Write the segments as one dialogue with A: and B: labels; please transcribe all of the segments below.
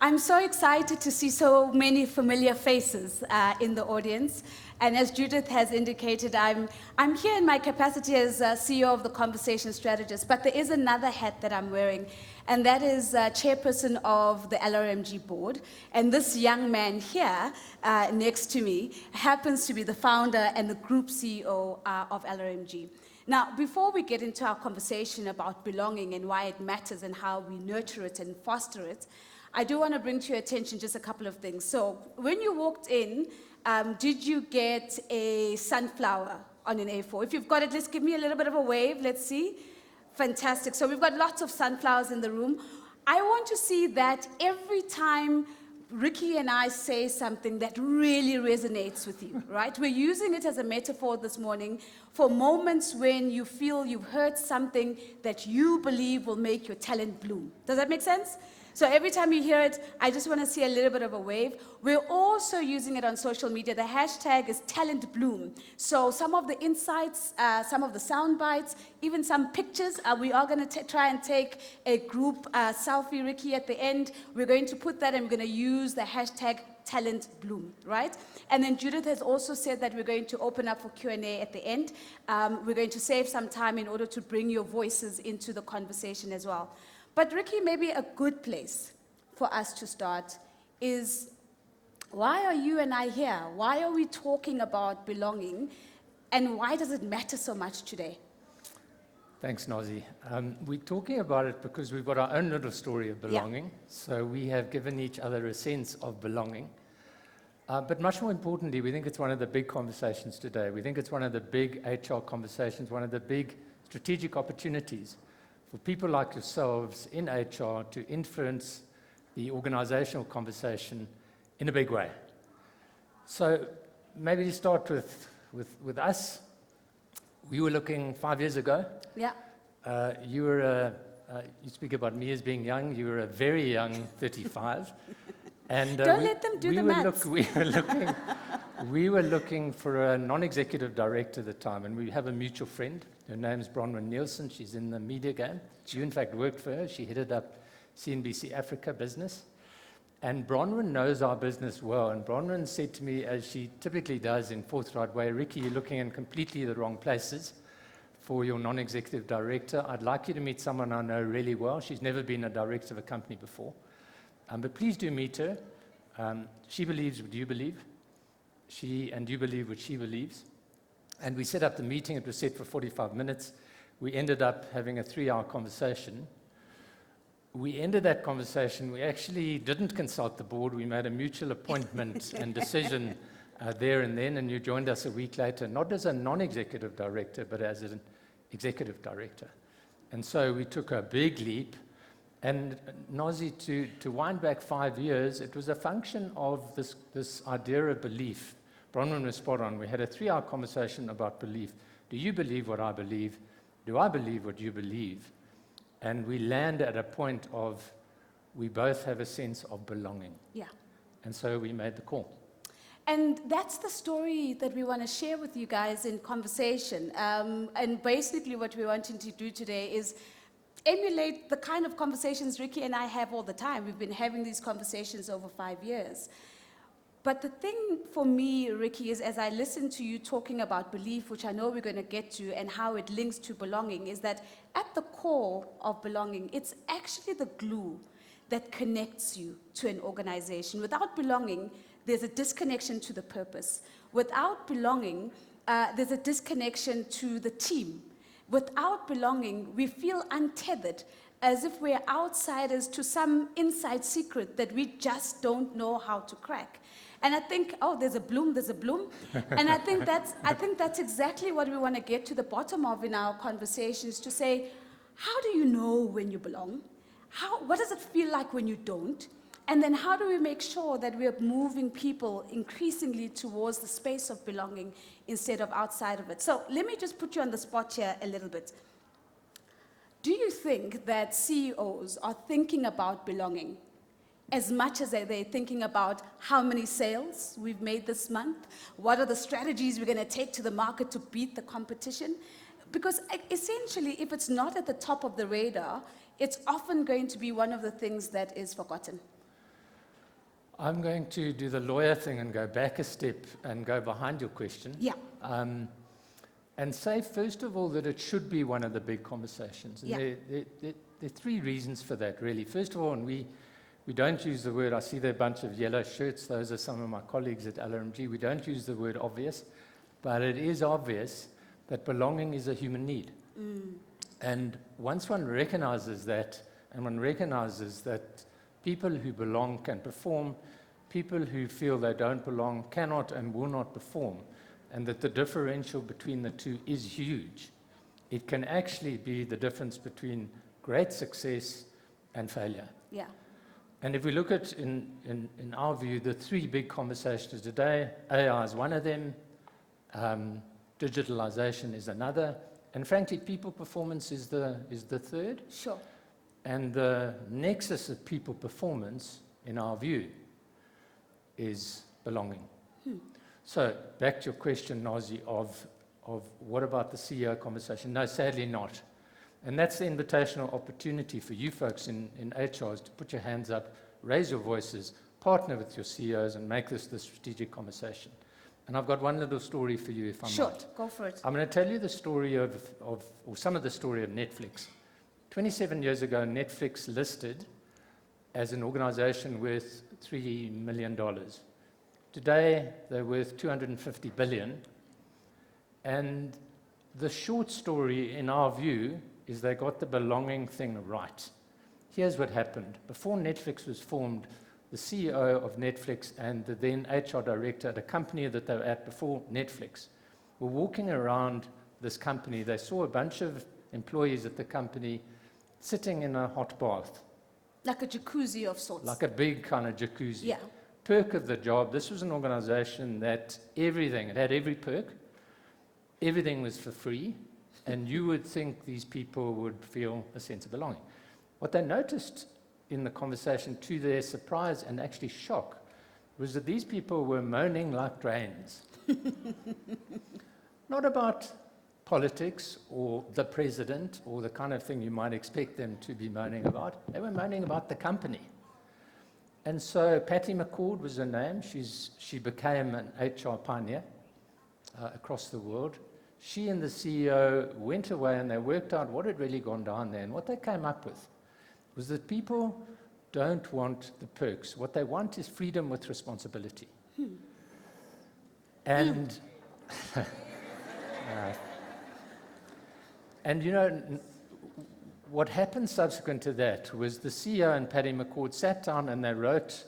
A: I'm so excited to see so many familiar faces in the audience. And as Judith has indicated, I'm here in my capacity as CEO of the Conversation Strategist, but there is another hat that I'm wearing, and that is chairperson of the LRMG board. And this young man here next to me happens to be the founder and the group CEO of LRMG. Now, before we get into our conversation about belonging and why it matters and how we nurture it and foster it, I do want to bring to your attention just a couple of things. So when you walked in, did you get a sunflower on an A4? If you've got it, let's give me a little bit of a wave. Let's see. Fantastic. So we've got lots of sunflowers in the room. I want to see that every time Ricky and I say something that really resonates with you, right? We're using it as a metaphor this morning for moments when you feel you've heard something that you believe will make your talent bloom. Does that make sense? So every time you hear it, I just want to see a little bit of a wave. We're also using it on social media. The hashtag is Talent Bloom. So some of the insights, some of the sound bites, even some pictures, we are going to try and take a group selfie, Ricky, at the end. We're going to put that and we're going to use the hashtag Talent Bloom, right? And then Judith has also said that we're going to open up for Q&A at the end. We're going to save some time in order to bring your voices into the conversation as well. But Ricky, maybe a good place for us to start is, why are you and I here? Why are we talking about belonging? And why does it matter so much today?
B: Thanks, Nozi. We're talking about it because we've got our own little story of belonging. Yeah. So we have given each other a sense of belonging. But much more importantly, we think it's one of the big conversations today. We think it's one of the big HR conversations, one of the big strategic opportunities for people like yourselves in HR to influence the organizational conversation in a big way. So maybe to start with us, we were looking 5 years ago.
A: Yeah.
B: You speak about me as being young, you were a very young 35. And
A: Don't let them do the maths.
B: We were looking for a non-executive director at the time, and we have a mutual friend. Her name's Bronwyn Nielsen. She's in the media game. You, in fact, worked for her. She headed up CNBC Africa business. And Bronwyn knows our business well. And Bronwyn said to me, as she typically does in forthright way, Ricky, you're looking in completely the wrong places for your non-executive director. I'd like you to meet someone I know really well. She's never been a director of a company before. But please do meet her. She believes what you believe. And you believe what she believes. And we set up the meeting. It was set for 45 minutes. We ended up having a 3-hour conversation. We ended that conversation. We actually didn't consult the board. We made a mutual appointment and decision there and then, and you joined us a week later, not as a non-executive director, but as an executive director. And so we took a big leap. And Nozi, to wind back 5 years, it was a function of this idea of belief. Bronwyn was spot on. We had a 3-hour conversation about belief. Do you believe what I believe? Do I believe what you believe? And we land at a point of, we both have a sense of belonging.
A: Yeah.
B: And so we made the call.
A: And that's the story that we want to share with you guys in conversation. And basically what we're wanting to do today is emulate the kind of conversations Ricky and I have all the time. We've been having these conversations over 5 years. But the thing for me, Ricky, is as I listen to you talking about belief, which I know we're going to get to, and how it links to belonging, is that at the core of belonging, it's actually the glue that connects you to an organization. Without belonging, there's a disconnection to the purpose. Without belonging, there's a disconnection to the team. Without belonging, we feel untethered, as if we're outsiders to some inside secret that we just don't know how to crack. And I think, oh, there's a bloom. And I think that's exactly what we want to get to the bottom of in our conversations, to say, how do you know when you belong? What does it feel like when you don't? And then how do we make sure that we're moving people increasingly towards the space of belonging instead of outside of it? So let me just put you on the spot here a little bit. Do you think that CEOs are thinking about belonging as much as they're thinking about how many sales we've made this month? What are the strategies we're going to take to the market to beat the competition? Because essentially, if it's not at the top of the radar, it's often going to be one of the things that is forgotten.
B: I'm going to do the lawyer thing and go back a step and go behind your question.
A: Yeah.
B: And say, first of all, that it should be one of the big conversations. And
A: Yeah.
B: there are three reasons for that, really. First of all, and we don't use the word, I see there a bunch of yellow shirts. Those are some of my colleagues at LRMG. We don't use the word obvious, but it is obvious that belonging is a human need. And once one recognizes that, and one recognizes that people who belong can perform, people who feel they don't belong cannot and will not perform, and that the differential between the two is huge, it can actually be the difference between great success and failure.
A: Yeah.
B: And if we look at, in our view, the three big conversations today, AI is one of them, digitalization is another, and frankly, people performance is the third.
A: Sure.
B: And the nexus of people performance, in our view, is belonging. So back to your question, Nozi, of what about the CEO conversation? No, sadly not. And that's the invitational opportunity for you folks in HR is to put your hands up, raise your voices, partner with your CEOs, and make this the strategic conversation. And I've got one little story for you, if I
A: Sure,
B: might.
A: go for it.
B: I'm going to tell you the story or some of the story of Netflix. 27 years ago, Netflix listed as an organization worth $3 million. Today, they're worth $250 billion. And the short story, in our view, is they got the belonging thing right. Here's what happened. Before Netflix was formed, the CEO of Netflix and the then HR director at a company that they were at before Netflix were walking around this company. They saw a bunch of employees at the company sitting in a hot bath.
A: Like a jacuzzi of sorts.
B: Like a big kind of jacuzzi.
A: Yeah.
B: Perk of the job, this was an organization that it had every perk. Everything was for free. And you would think these people would feel a sense of belonging. What they noticed in the conversation, to their surprise and actually shock, was that these people were moaning like drains. Not about politics or the president or the kind of thing you might expect them to be moaning about. They were moaning about the company. And so Patty McCord was her name. She became an HR pioneer across the world. She and the CEO went away and they worked out what had really gone down there. And what they came up with was that people don't want the perks. What they want is freedom with responsibility. And, and you know, what happened subsequent to that was the CEO and Patty McCord sat down and they wrote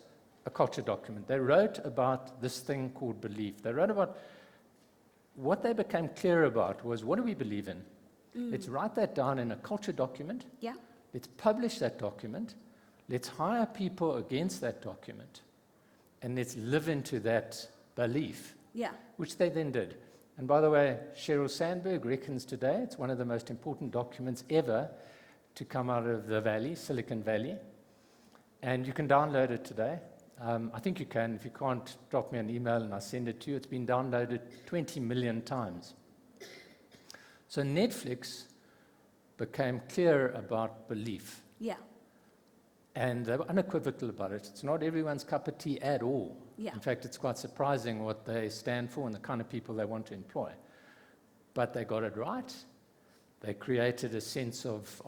B: a culture document. They wrote about this thing called belief. They wrote about what they became clear about was, what do we believe in? Let's write that down in a culture document.
A: Yeah.
B: Let's publish that document. Let's hire people against that document. And let's live into that belief,
A: Yeah.
B: which they then did. And by the way, Sheryl Sandberg reckons today it's one of the most important documents ever to come out of the Valley, Silicon Valley. And you can download it today. I think you can. If you can't, drop me an email and I'll send it to you. It's been downloaded 20 million times. So Netflix became clear about belief.
A: Yeah.
B: And they were unequivocal about it. It's not everyone's cup of tea at all.
A: Yeah.
B: In fact, it's quite surprising what they stand for and the kind of people they want to employ. But they got it right. They created a sense of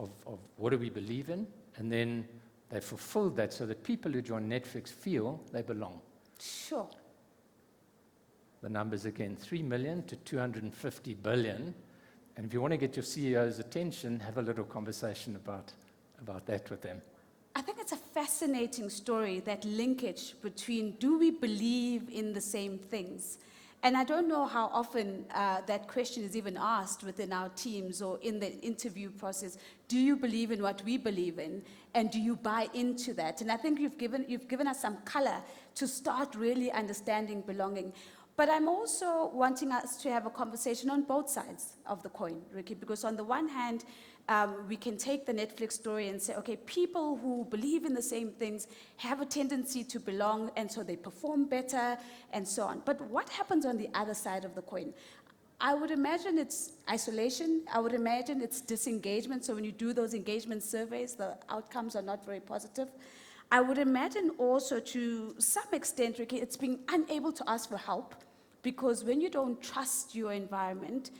B: what do we believe in, and then they fulfilled that so that people who join Netflix feel they belong.
A: Sure.
B: The numbers again, 3 million to 250 billion. And if you want to get your CEO's attention, have a little conversation about that with them.
A: I think it's a fascinating story, that linkage between do we believe in the same things? And I don't know how often that question is even asked within our teams or in the interview process. Do you believe in what we believe in? And do you buy into that? And I think you've given us some color to start really understanding belonging. But I'm also wanting us to have a conversation on both sides of the coin, Ricky, because on the one hand, we can take the Netflix story and say, okay, people who believe in the same things have a tendency to belong, and so they perform better, and so on. But what happens on the other side of the coin? I would imagine it's isolation. I would imagine it's disengagement. So when you do those engagement surveys, the outcomes are not very positive. I would imagine also to some extent, Ricky, it's being unable to ask for help, because when you don't trust your environment,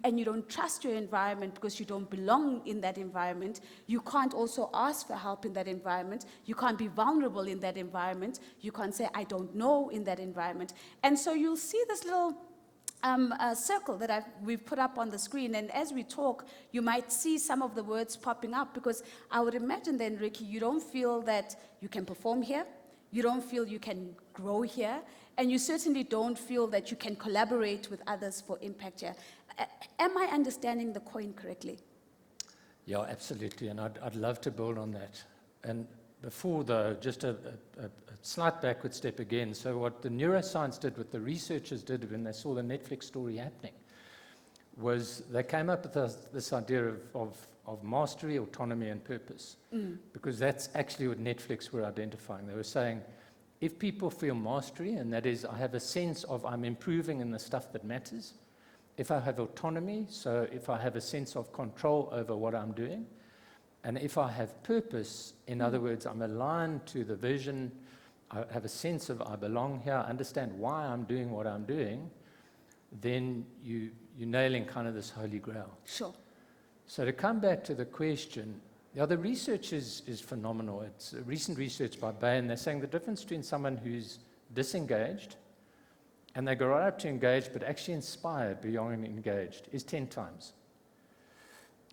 A: and you don't trust your environment because you don't belong in that environment, you can't also ask for help in that environment. You can't be vulnerable in that environment. You can't say, I don't know, in that environment. And so you'll see this little circle that we've put up on the screen, and as we talk, you might see some of the words popping up, because I would imagine then, Ricky, you don't feel that you can perform here, you don't feel you can grow here, and you certainly don't feel that you can collaborate with others for impact here. Am I understanding the coin correctly?
B: Yeah, absolutely, and I'd love to build on that. And before, though, just a slight backward step again. So what the neuroscience did, what the researchers did when they saw the Netflix story happening, was they came up with this idea of mastery, autonomy, and purpose. Because that's actually what Netflix were identifying. They were saying, if people feel mastery, and that is, I have a sense of I'm improving in the stuff that matters. If I have autonomy, so if I have a sense of control over what I'm doing, and if I have purpose, in other words, I'm aligned to the vision, I have a sense of I belong here, I understand why I'm doing what I'm doing, then you're nailing kind of this holy grail.
A: Sure.
B: So to come back to the question, the research is phenomenal. It's recent research by Bain. They're saying the difference between someone who's disengaged and they go right up to engaged, but actually inspired beyond engaged, is 10 times.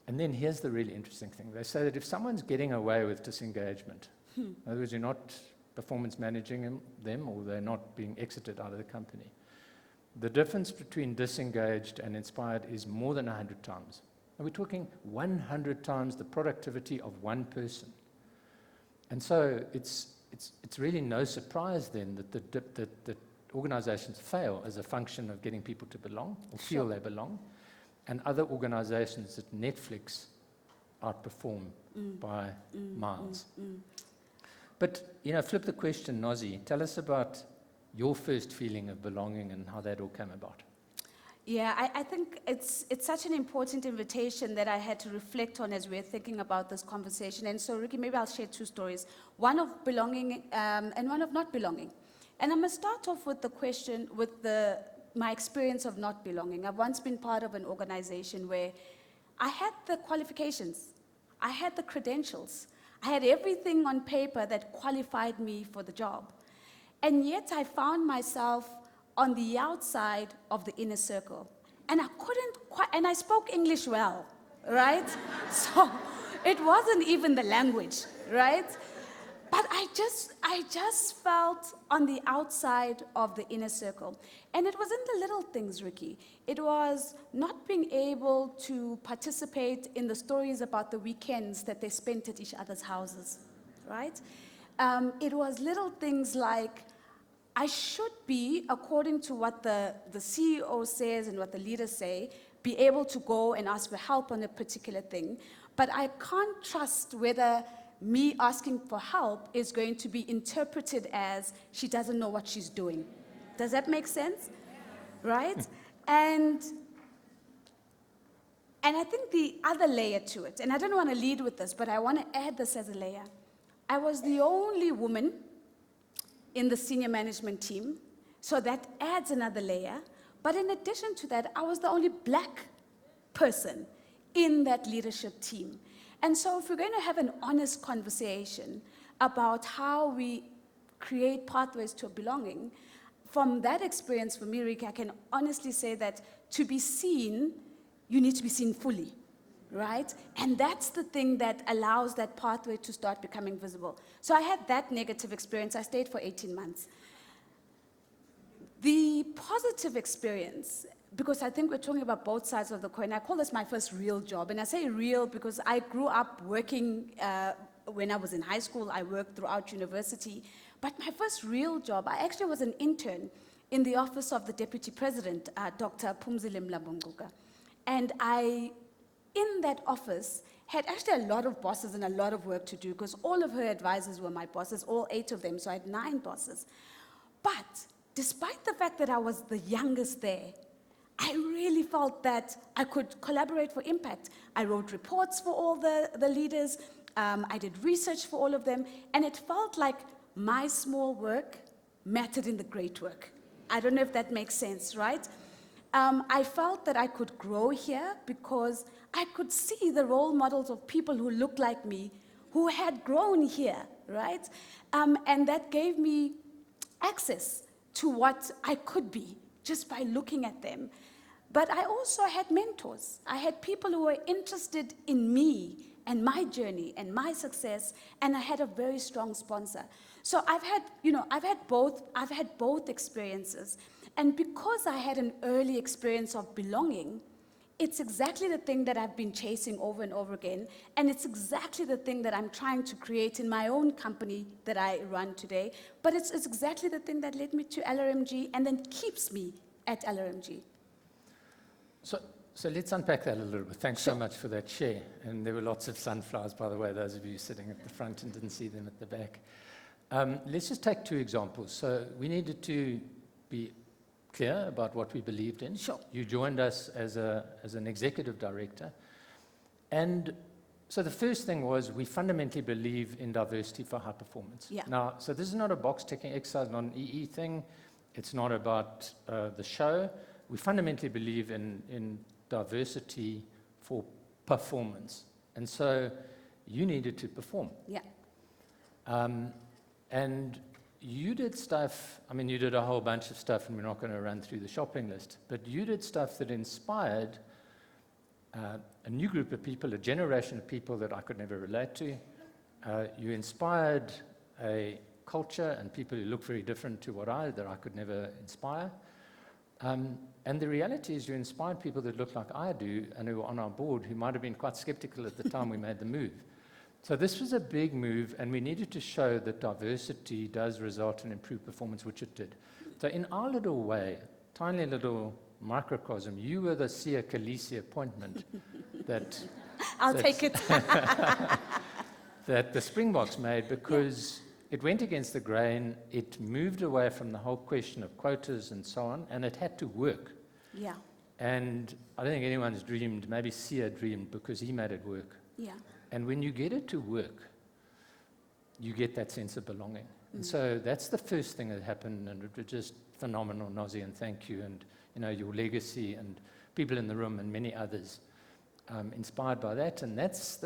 B: And then here's the really interesting thing. They say that if someone's getting away with disengagement, in other words, you're not performance managing them, or they're not being exited out of the company, the difference between disengaged and inspired is more than 100 times. And we're talking 100 times the productivity of one person. And so it's really no surprise then that organizations fail as a function of getting people to belong or feel they belong, and other organizations at Netflix outperform by miles. But, flip the question, Nozi. Tell us about your first feeling of belonging and how that all came about.
A: Yeah, I think it's such an important invitation that I had to reflect on as we're thinking about this conversation. And so, Ricky, maybe I'll share two stories, one of belonging and one of not belonging. And I'm going to start off with the question, with my experience of not belonging. I've once been part of an organization where I had the qualifications, I had the credentials, I had everything on paper that qualified me for the job. And yet I found myself on the outside of the inner circle. And I couldn't quite, and I spoke English well, right? So it wasn't even the language, right? But I just felt on the outside of the inner circle. And it was in the little things, Ricky. It was not being able to participate in the stories about the weekends that they spent at each other's houses, right? It was little things like, I should be, according to what the CEO says and what the leaders say, be able to go and ask for help on a particular thing. But I can't trust whether me asking for help is going to be interpreted as she doesn't know what she's doing. Does that make sense? Right? And I think the other layer to it, and I don't want to lead with this, but I want to add this as a layer. I was the only woman in the senior management team, so that adds another layer. But in addition to that, I was the only black person in that leadership team. And so if we're going to have an honest conversation about how we create pathways to belonging, from that experience for me, Rick, I can honestly say that to be seen, you need to be seen fully, right? And that's the thing that allows that pathway to start becoming visible. So I had that negative experience. I stayed for 18 months. The positive experience, because I think we're talking about both sides of the coin, I call this my first real job. And I say real because I grew up working when I was in high school. I worked throughout university. But my first real job, I actually was an intern in the office of the Deputy President, Dr. Phumzile Mlambo-Ngcuka. And I, in that office, had actually a lot of bosses and a lot of work to do because all of her advisors were my bosses, all 8 of them, so I had 9 bosses. But despite the fact that I was the youngest there, I really felt that I could collaborate for impact. I wrote reports for all the leaders. I did research for all of them, and it felt like my small work mattered in the great work. I don't know if that makes sense, right? I felt that I could grow here because I could see the role models of people who looked like me, who had grown here, right? And that gave me access to what I could be just by looking at them. But I also had mentors. I had people who were interested in me and my journey and my success, and I had a very strong sponsor. So I've had both experiences. And because I had an early experience of belonging, it's exactly the thing that I've been chasing over and over again, and it's exactly the thing that I'm trying to create in my own company that I run today, but it's exactly the thing that led me to LRMG and then keeps me at LRMG.
B: So let's unpack that a little bit. Thanks
A: Sure.
B: so much for that share. And there were lots of sunflowers, by the way, those of you sitting at the front and didn't see them at the back. Let's just take 2 examples. So we needed to be clear about what we believed in.
A: Sure.
B: You joined us as an executive director. And so the first thing was we fundamentally believe in diversity for high performance.
A: Yeah.
B: Now, so this is not a box-ticking exercise, not an EE thing. It's not about the show. We fundamentally believe in diversity for performance. And so you needed to perform.
A: Yeah.
B: And you did stuff, I mean, you did a whole bunch of stuff, and we're not going to run through the shopping list, but you did stuff that inspired a new group of people, a generation of people that I could never relate to. You inspired a culture and people who look very different to that I could never inspire. And the reality is you inspired people that look like I do and who are on our board who might have been quite skeptical at the time we made the move. So this was a big move, and we needed to show that diversity does result in improved performance, which it did. So in our little way, tiny little microcosm, you were the Sia Khaleesi appointment that
A: I'll take it.
B: that the Springboks made because it went against the grain, it moved away from the whole question of quotas and so on, and it had to work.
A: Yeah.
B: And I don't think anyone's dreamed, maybe Sia dreamed because he made it work.
A: Yeah.
B: And when you get it to work, you get that sense of belonging. And so that's the first thing that happened, and it was just phenomenal, Nozi, and thank you, and your legacy, and people in the room, and many others inspired by that. And that's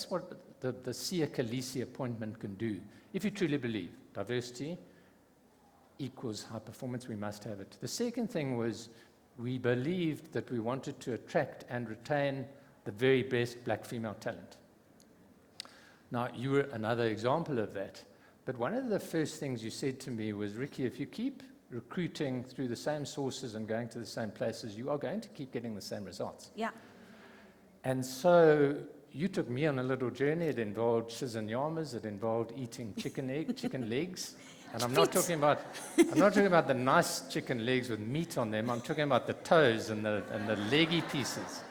B: what the Sia Khaleesi appointment can do. If you truly believe diversity equals high performance, we must have it. The second thing was we believed that we wanted to attract and retain the very best black female talent. Now, you were another example of that. But one of the first things you said to me was, Ricky, if you keep recruiting through the same sources and going to the same places, you are going to keep getting the same results.
A: Yeah.
B: And so you took me on a little journey. It involved shiz and yamas. It involved eating chicken legs. And I'm not talking about the nice chicken legs with meat on them. I'm talking about the toes and the leggy pieces.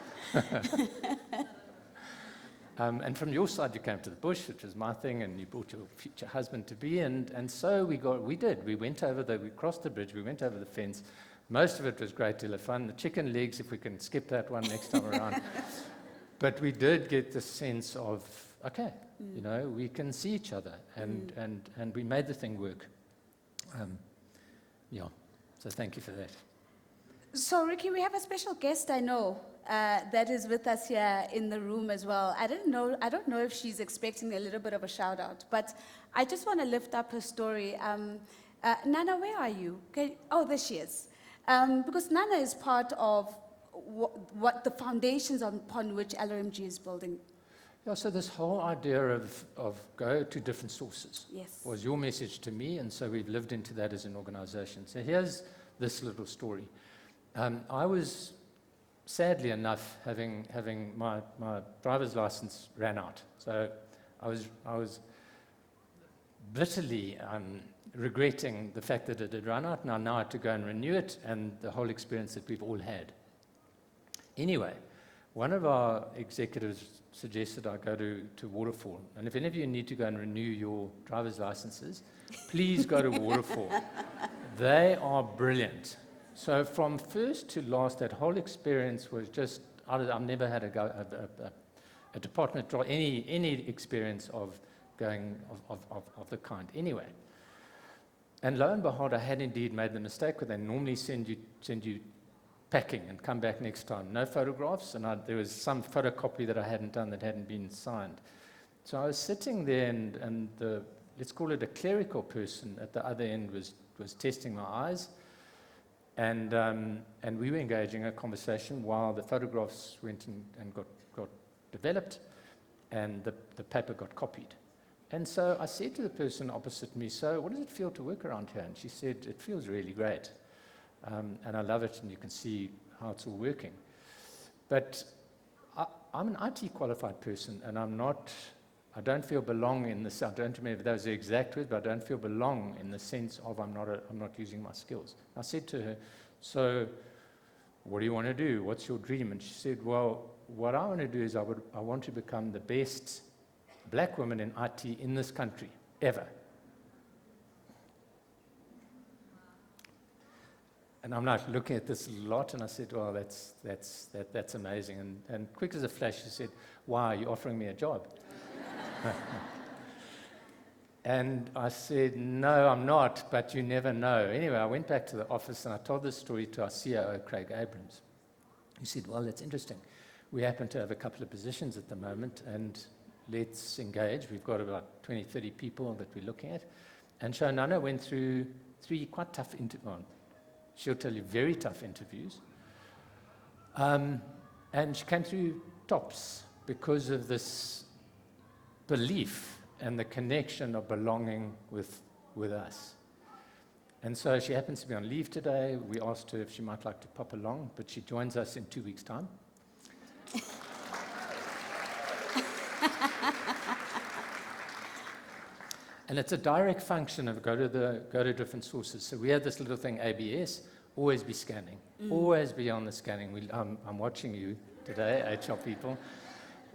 B: And from your side, you came to the bush, which was my thing, and you brought your future husband to be. And so we went over we crossed the bridge, we went over the fence. Most of it was a great deal of fun. The chicken legs, if we can skip that one next time around. But we did get the sense of, okay, we can see each other, and we made the thing work. So thank you for that.
A: So, Ricky, we have a special guest, I know, that is with us here in the room as well. I don't know if she's expecting a little bit of a shout out, but I just want to lift up her story. Nana, where are you? Okay. Oh, there she is. Because Nana is part of what the foundations upon which LRMG is building.
B: Yeah, so this whole idea of go to different sources was your message to me, and so we've lived into that as an organization. So here's this little story. I was, sadly enough, having my driver's license ran out. So I was bitterly regretting the fact that it had run out, and now I had to go and renew it, and the whole experience that we've all had. Anyway, one of our executives suggested I go to Waterfall. And if any of you need to go and renew your driver's licenses, please go to Waterfall. They are brilliant. So from first to last, that whole experience was just, I've never had a department or any experience of going of the kind anyway. And lo and behold, I had indeed made the mistake where they normally send you packing and come back next time. No photographs, and there was some photocopy that I hadn't done that hadn't been signed. So I was sitting there, and the, let's call it a clerical person at the other end was testing my eyes, and we were engaging a conversation while the photographs went and got developed, and the paper got copied. And so I said to the person opposite me, so what does it feel to work around here? And she said, it feels really great. And I love it, and you can see how it's all working. But I'm an IT qualified person, and I don't feel belong in this. I don't remember if those are the exact words, but I don't feel belong in the sense of I'm not using my skills. I said to her, so what do you want to do? What's your dream? And she said, well, what I want to do is I want to become the best black woman in IT in this country, ever. And I'm like looking at this lot, and I said, well, that's amazing. And quick as a flash, she said, why, are you offering me a job? And I said, no, I'm not, but you never know. Anyway, I went back to the office, and I told this story to our COO, Craig Abrams. He said, well, that's interesting. We happen to have a couple of positions at the moment, and let's engage. We've got about 20, 30 people that we're looking at. And Shonana went through 3 quite tough interviews. She'll tell you very tough interviews. And she came through tops because of this belief and the connection of belonging with us. And so she happens to be on leave today. We asked her if she might like to pop along, but she joins us in 2 weeks' time. And it's a direct function of go to different sources. So we have this little thing, ABS, always be scanning, always be on the scanning. I'm watching you today, HR people.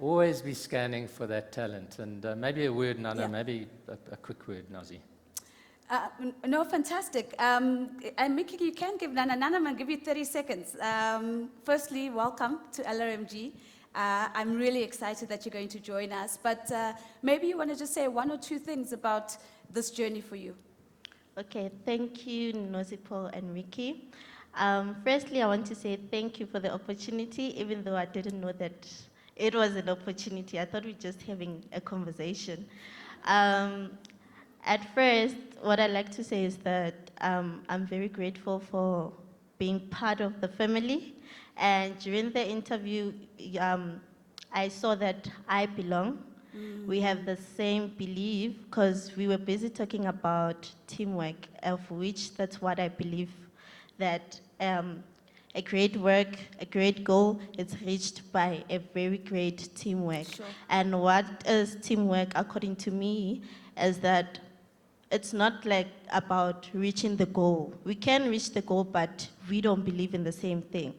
B: Always be scanning for that talent. And maybe a word, Nana, maybe a quick word, Nozi.
A: No, fantastic. And Mickey, you can give Nana. Nana, I'm going to give you 30 seconds. Firstly, welcome to LRMG. I'm really excited that you're going to join us. But maybe you want to just say 1 or 2 things about this journey for you.
C: Okay, thank you, Nozipho and Mickey. Firstly, I want to say thank you for the opportunity, even though I didn't know that it was an opportunity. I thought we were just having a conversation. At first, what I'd like to say is that I'm very grateful for being part of the family. And during the interview, I saw that I belong. We have the same belief because we were busy talking about teamwork, of which that's what I believe, that a great work, a great goal is reached by a very great teamwork.
A: Sure.
C: And what is teamwork, according to me, is that it's not like about reaching the goal. We can reach the goal, but we don't believe in the same thing.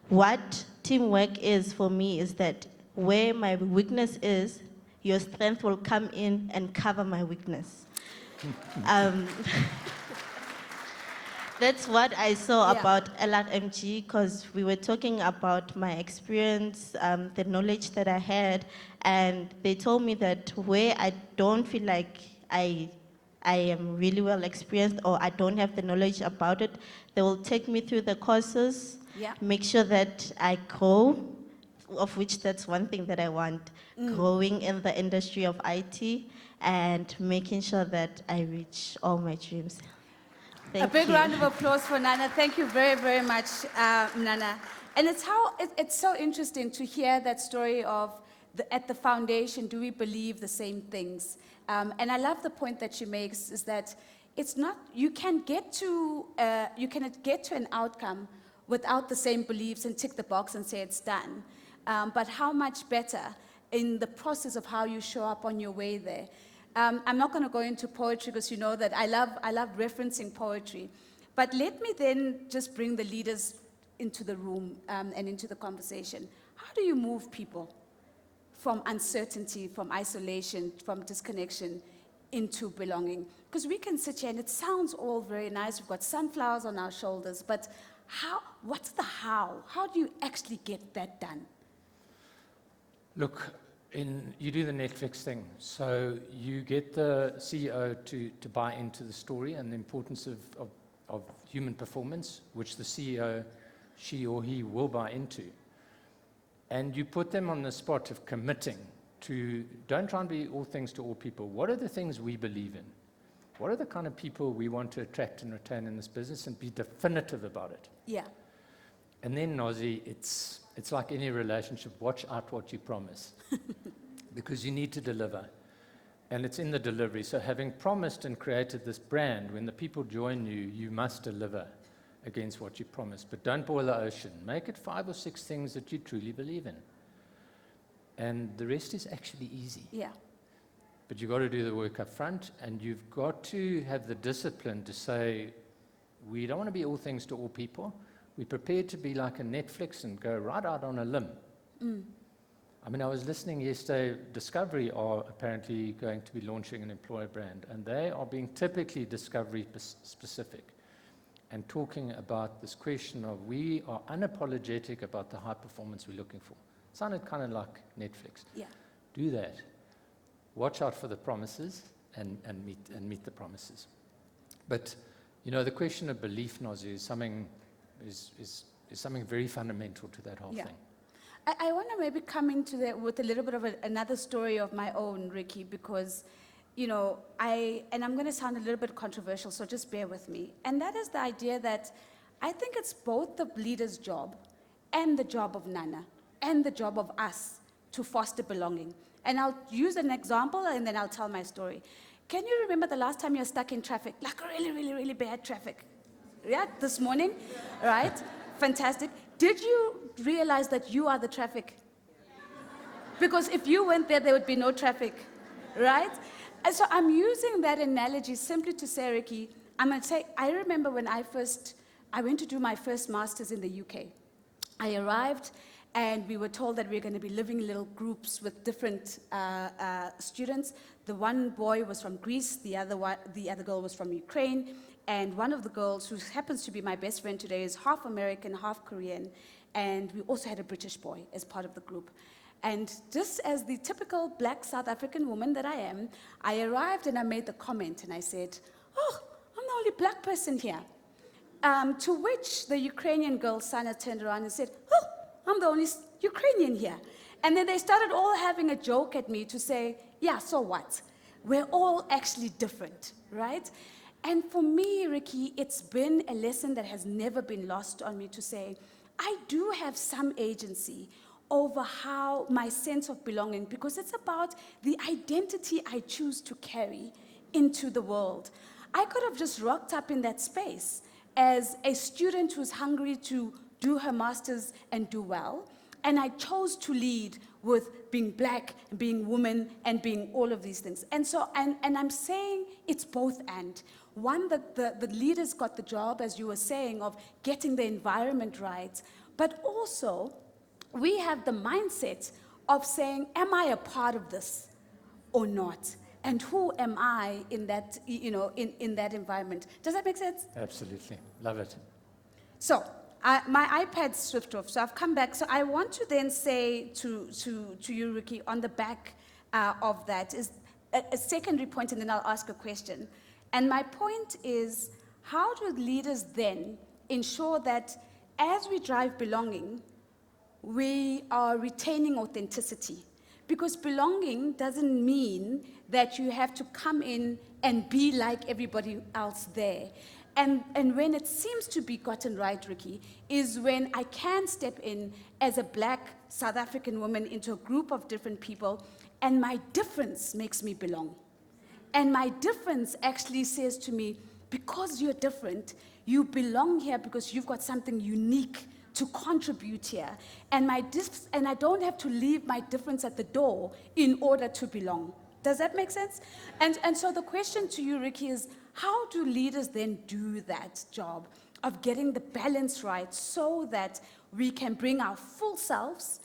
C: What teamwork is for me is that where my weakness is, your strength will come in and cover my weakness. That's what I saw about LRMG, because we were talking about my experience, the knowledge that I had, and they told me that where I don't feel like I am really well experienced or I don't have the knowledge about it, they will take me through the courses, make sure that I grow, of which that's one thing that I want, growing in the industry of IT and making sure that I reach all my dreams. Thank
A: A big
C: you.
A: round of applause for Nana. Thank you very, very much, Nana. And it's so interesting to hear that story of at the foundation, do we believe the same things? And I love the point that she makes is that it's not, you can get to an outcome without the same beliefs and tick the box and say it's done. But how much better in the process of how you show up on your way there. I'm not going to go into poetry because you know that I love referencing poetry. But let me then just bring the leaders into the room and into the conversation. How do you move people from uncertainty, from isolation, from disconnection into belonging? Because we can sit here and it sounds all very nice. We've got sunflowers on our shoulders, but what's the how? How do you actually get that done?
B: Look, You do the Netflix thing. So you get the CEO to buy into the story and the importance of human performance, which the CEO, she or he, will buy into. And you put them on the spot of committing to, don't try and be all things to all people. What are the things we believe in? What are the kind of people we want to attract and retain in this business, and be definitive about it?
A: Yeah.
B: And then, Nozi, it's like any relationship. Watch out what you promise, because you need to deliver. And it's in the delivery. So having promised and created this brand, when the people join you, you must deliver against what you promised. But don't boil the ocean. Make it 5 or 6 things that you truly believe in. And the rest is actually easy.
A: Yeah.
B: But you've got to do the work up front, and you've got to have the discipline to say, we don't want to be all things to all people. We're prepared to be like a Netflix and go right out on a limb. I mean, I was listening yesterday, Discovery are apparently going to be launching an employer brand, and they are being typically Discovery specific and talking about this question of, we are unapologetic about the high performance we're looking for. Sounded kind of like Netflix.
A: Yeah.
B: Do that. Watch out for the promises and meet the promises. But, you know, the question of belief, Nozi, is something very fundamental to that whole
A: Yeah.
B: thing.
A: I want to maybe come into that with a little bit of another story of my own, Ricky, because, you know, and I'm going to sound a little bit controversial, so just bear with me. And that is the idea that I think it's both the leader's job and the job of Nana and the job of us to foster belonging. And I'll use an example, and then I'll tell my story. Can you remember the last time you were stuck in traffic, like really, really, really bad traffic? Yeah, this morning, right? Fantastic. Did you realize that you are the traffic? Because if you weren't there, there would be no traffic, right? And so I'm using that analogy simply to say, Ricky, I'm going to say, I remember when I went to do my first master's in the UK. I arrived, and we were told that we were going to be living in little groups with different students. The one boy was from Greece, the other girl was from Ukraine, and one of the girls, who happens to be my best friend today, is half American, half Korean, and we also had a British boy as part of the group. And just as the typical black South African woman that I am, I arrived and I made the comment, and I said, oh, I'm the only black person here. To which the Ukrainian girl, Sana, turned around and said, oh, I'm the only Ukrainian here. And then they started all having a joke at me to say, yeah, so what? We're all actually different, right? And for me, Ricky, it's been a lesson that has never been lost on me to say, I do have some agency over how my sense of belonging, because it's about the identity I choose to carry into the world. I could have just rocked up in that space as a student who's hungry to do her master's and do well, and I chose to lead with being black, being woman, and being all of these things. And so, and I'm saying it's both and. One, that the leaders got the job, as you were saying, of getting the environment right, but also we have the mindset of saying, am I a part of this or not? And who am I in that, you know, in that environment? Does that make sense?
B: Absolutely. Love it.
A: So, my iPad's switched off, so I've come back. So I want to then say to you, Ricky, on the back of that is a secondary point, and then I'll ask a question. And my point is, how do leaders then ensure that as we drive belonging, we are retaining authenticity? Because belonging doesn't mean that you have to come in and be like everybody else there. And when it seems to be gotten right, Ricky, is when I can step in as a black South African woman into a group of different people, and my difference makes me belong. And my difference actually says to me, because you're different, you belong here because you've got something unique to contribute here. And I don't have to leave my difference at the door in order to belong. Does that make sense? And so the question to you, Ricky, is how do leaders then do that job of getting the balance right so that we can bring our full selves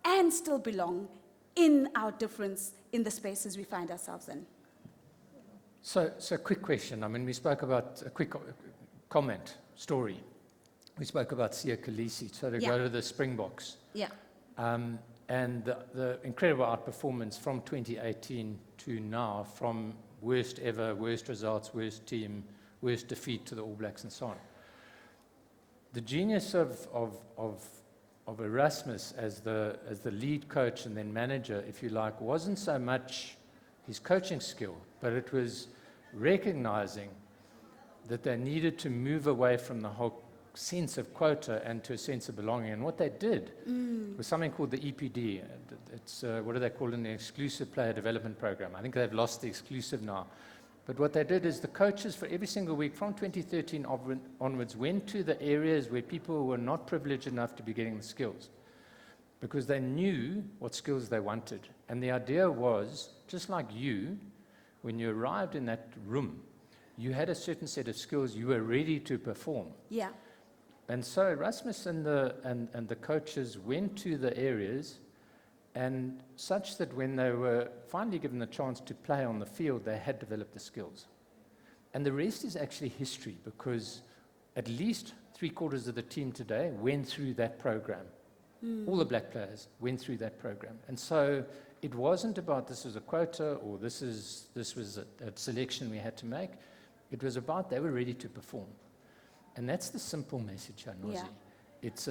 A: and still belong in our difference in the spaces we find ourselves in?
B: So quick question. I mean, we spoke about a quick comment, story. We spoke about Sia Khaleesi, so to
A: Yeah.
B: go to the Springboks.
A: Yeah.
B: And the incredible outperformance from 2018 to now, from worst ever, worst results, worst team, worst defeat to the All Blacks and so on. The genius of Erasmus as the lead coach and then manager, if you like, wasn't so much his coaching skill, but it was recognizing that they needed to move away from the whole sense of quota and to a sense of belonging. And what they did was something called the EPD. It's, what do they call it, in the Exclusive Player Development Program. I think they've lost the exclusive now. But what they did is the coaches for every single week from 2013 onwards went to the areas where people were not privileged enough to be getting the skills, because they knew what skills they wanted. And the idea was, just like you, when you arrived in that room, you had a certain set of skills you were ready to perform.
A: Yeah.
B: And so Erasmus and the coaches went to the areas, and such that when they were finally given the chance to play on the field, they had developed the skills. And the rest is actually history, because at least 3/4 of the team today went through that program. All the black players went through that program. And so it wasn't about this was a quota or this was a selection we had to make. It was about they were ready to perform. And that's the simple message, Nozi.
A: Yeah.
B: It's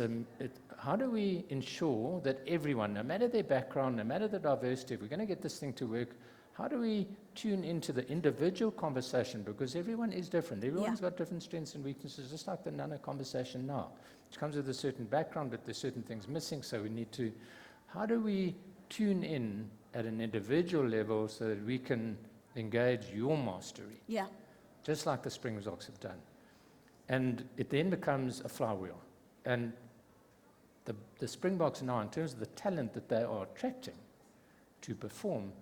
B: how do we ensure that everyone, no matter their background, no matter the diversity, if we're going to get this thing to work, how do we tune into the individual conversation? Because everyone is different. Everyone's got different strengths and weaknesses, just like the Nana conversation now. It comes with a certain background, but there's certain things missing, so we need to, how do we tune in at an individual level so that we can engage your mastery?
A: Yeah.
B: Just like the Springboks have done. And it then becomes a flywheel. And the Springboks now, in terms of the talent that they are attracting to perform,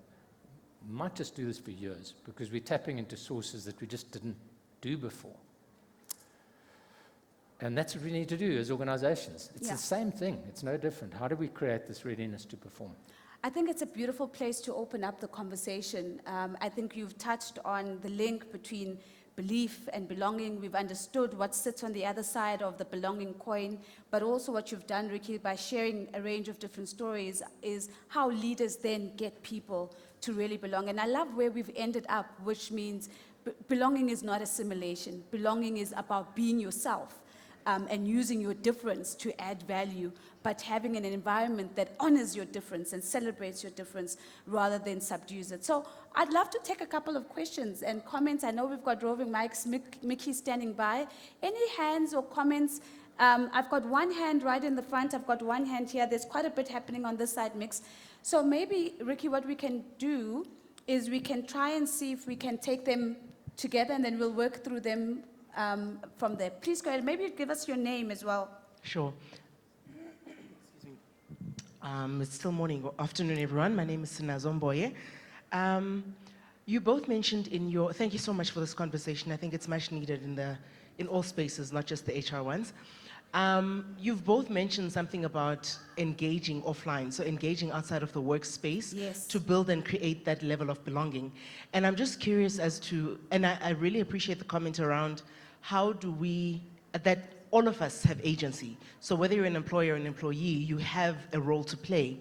B: might just do this for years, because we're tapping into sources that we just didn't do before. And that's what we need to do as organizations. It's the same thing. It's no different. How do we create this readiness to perform?
A: I think it's a beautiful place to open up the conversation. I think you've touched on the link between belief and belonging. We've understood what sits on the other side of the belonging coin, but also what you've done, Ricky, by sharing a range of different stories is how leaders then get people to really belong. And I love where we've ended up, which means belonging is not assimilation. Belonging is about being yourself. And using your difference to add value, but having an environment that honors your difference and celebrates your difference rather than subdues it. So I'd love to take a couple of questions and comments. I know we've got roving mics, Mickey standing by. Any hands or comments? I've got one hand right in the front. I've got one hand here. There's quite a bit happening on this side, Mix. So maybe, Ricky, what we can do is we can try and see if we can take them together, and then we'll work through them from there. Please go ahead. Maybe give us your name as well.
D: Sure. It's still morning. Afternoon, everyone. My name is Sinazomboye. You both mentioned in your, thank you so much for this conversation. I think it's much needed in all spaces, not just the HR ones. You've both mentioned something about engaging offline, so engaging outside of the workspace to build and create that level of belonging. And I'm just curious as to, and I really appreciate the comment around how do we, that all of us have agency. So whether you're an employer or an employee, you have a role to play.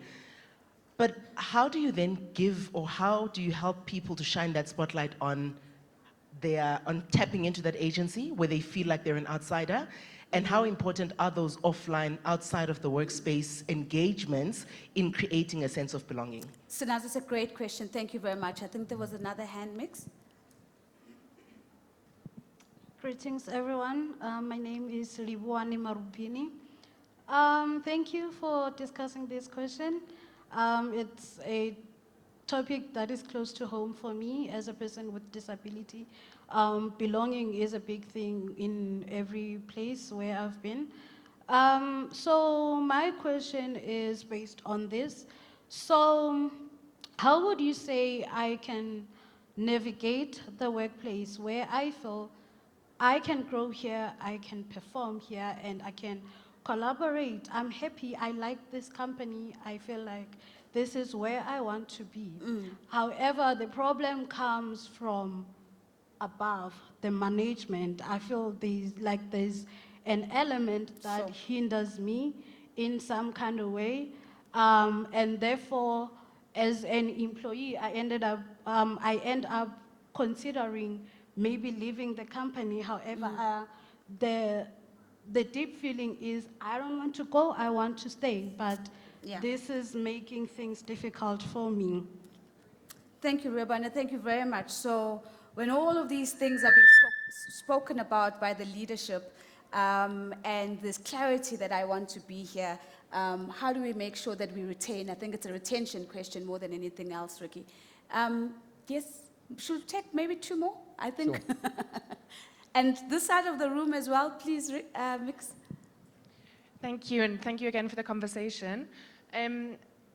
D: But how do you then give, or how do you help people to shine that spotlight on tapping into that agency where they feel like they're an outsider? And how important are those offline, outside of the workspace engagements in creating a sense of belonging?
A: Sinaz, it's a great question. Thank you very much. I think there was another hand, Mix.
E: Greetings, everyone. My name is Libuani Marupini. Thank you for discussing this question. It's a topic that is close to home for me as a person with disability. Belonging is a big thing in every place where I've been. So my question is based on this. So how would you say I can navigate the workplace where I feel I can grow here, I can perform here, and I can collaborate? I'm happy, I like this company, I feel like this is where I want to be. However, the problem comes from above, the management. I feel there's an element that hinders me in some kind of way. And therefore, as an employee, I end up considering maybe leaving the company. However, the deep feeling is I don't want to go, I want to stay. But
A: Yeah.
E: this is making things difficult for me.
A: Thank you, Rebana. Thank you very much. So when all of these things are being spoken about by the leadership, and this clarity that I want to be here, how do we make sure that we retain? I think it's a retention question more than anything else, Ricky. Yes, should we take maybe 2 more? I think.
B: Sure.
A: And this side of the room as well, please, Mix.
F: Thank you, and thank you again for the conversation.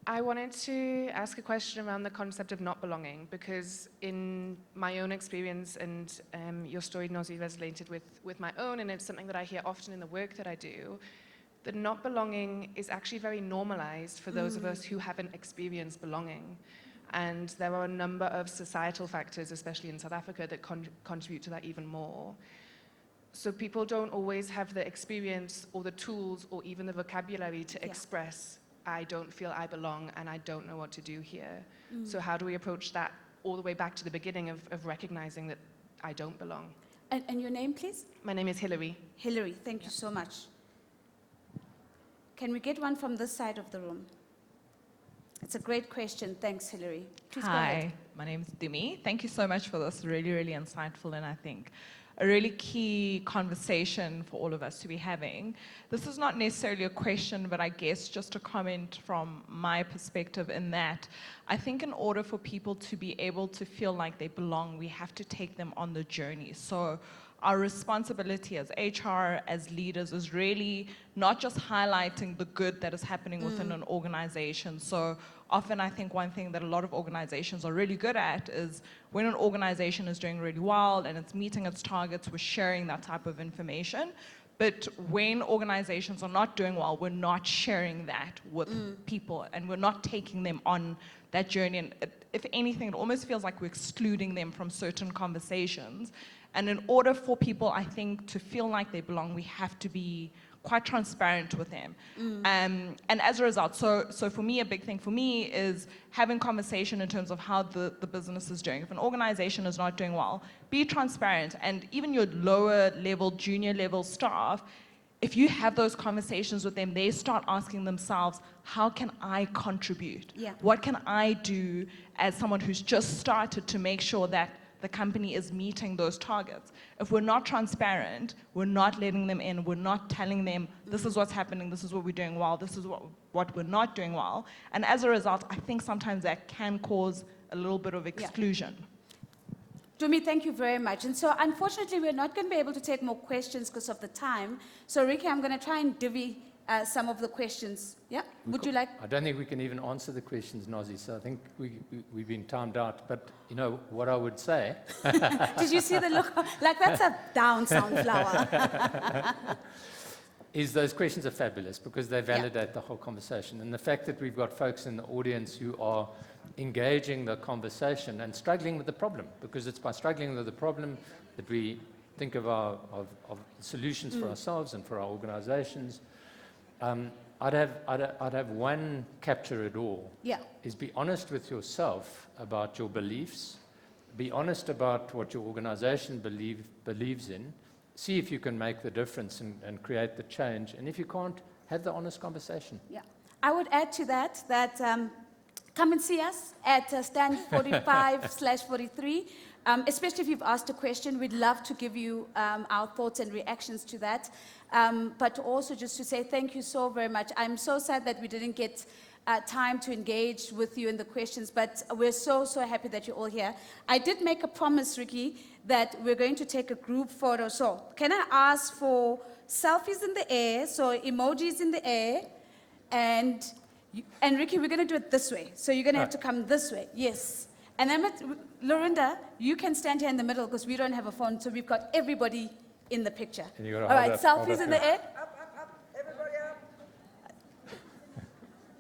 F: I wanted to ask a question around the concept of not belonging, because in my own experience, and your story, Nozi, resonated with my own, and it's something that I hear often in the work that I do, that not belonging is actually very normalized for those of us who haven't experienced belonging. And there are a number of societal factors, especially in South Africa, that contribute to that even more. So people don't always have the experience or the tools or even the vocabulary to express, I don't feel I belong and I don't know what to do here. So how do we approach that all the way back to the beginning of recognizing that I don't belong?
A: And your name, please?
F: My name is Hillary.
A: Hillary, thank you so much. Can we get one from this side of the room? It's a great question. Thanks, Hillary. Please go ahead.
G: Hi, my name is Dumi. Thank you so much for this really, really insightful and I think a really key conversation for all of us to be having. This is not necessarily a question, but I guess just a comment from my perspective in that I think in order for people to be able to feel like they belong, we have to take them on the journey. So our responsibility as HR, as leaders, is really not just highlighting the good that is happening within an organization. So often I think one thing that a lot of organizations are really good at is when an organization is doing really well and it's meeting its targets, we're sharing that type of information. But when organizations are not doing well, we're not sharing that with people and we're not taking them on that journey. And if anything, it almost feels like we're excluding them from certain conversations. And in order for people, I think, to feel like they belong, we have to be quite transparent with them. And as a result, so for me, a big thing for me is having conversation in terms of how the business is doing. If an organization is not doing well, be transparent. And even your lower level, junior level staff, if you have those conversations with them, they start asking themselves, how can I contribute?
A: Yeah.
G: What can I do as someone who's just started to make sure that the company is meeting those targets? If we're not transparent, we're not letting them in, we're not telling them, this is what's happening, this is what we're doing well, this is what we're not doing well. And as a result, I think sometimes that can cause a little bit of exclusion.
A: Dumi, thank you very much. And so unfortunately, we're not going to be able to take more questions because of the time. So Ricky, I'm going to try and divvy some of the questions. Yeah? Would you like?
B: I don't think we can even answer the questions, Nozi, so I think we've been timed out. But, you know, what I would say...
A: Did you see the look? Like, that's a down sunflower.
B: is those questions are fabulous because they validate the whole conversation. And the fact that we've got folks in the audience who are engaging the conversation and struggling with the problem, because it's by struggling with the problem that we think of solutions for ourselves and for our organizations. I'd have one capture it all.
A: Yeah.
B: Is be honest with yourself about your beliefs, be honest about what your organization believes in, see if you can make the difference and create the change, and if you can't, have the honest conversation.
A: Yeah. I would add to that come and see us at stand 45/43. Especially if you've asked a question, we'd love to give you our thoughts and reactions to that. But also just to say thank you so very much. I'm so sad that we didn't get time to engage with you in the questions, but we're so happy that you're all here. I did make a promise, Ricky, that we're going to take a group photo. So can I ask for selfies in the air, so emojis in the air, and Ricky, we're going to do it this way. So you're going to have to come this way. Yes. And then, Lorinda, you can stand here in the middle because we don't have a phone, so we've got everybody in the picture. All right, selfies in the air.
H: Up, everybody up.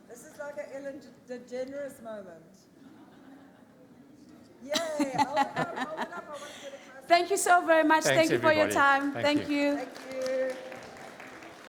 H: This is like an Ellen DeGeneres moment. Yay, hold it up, I want to get a close.
A: Thank you so very much.
B: Thanks,
A: Thank you for your
B: everybody.
A: time.
B: Thank
A: you.
H: Thank you.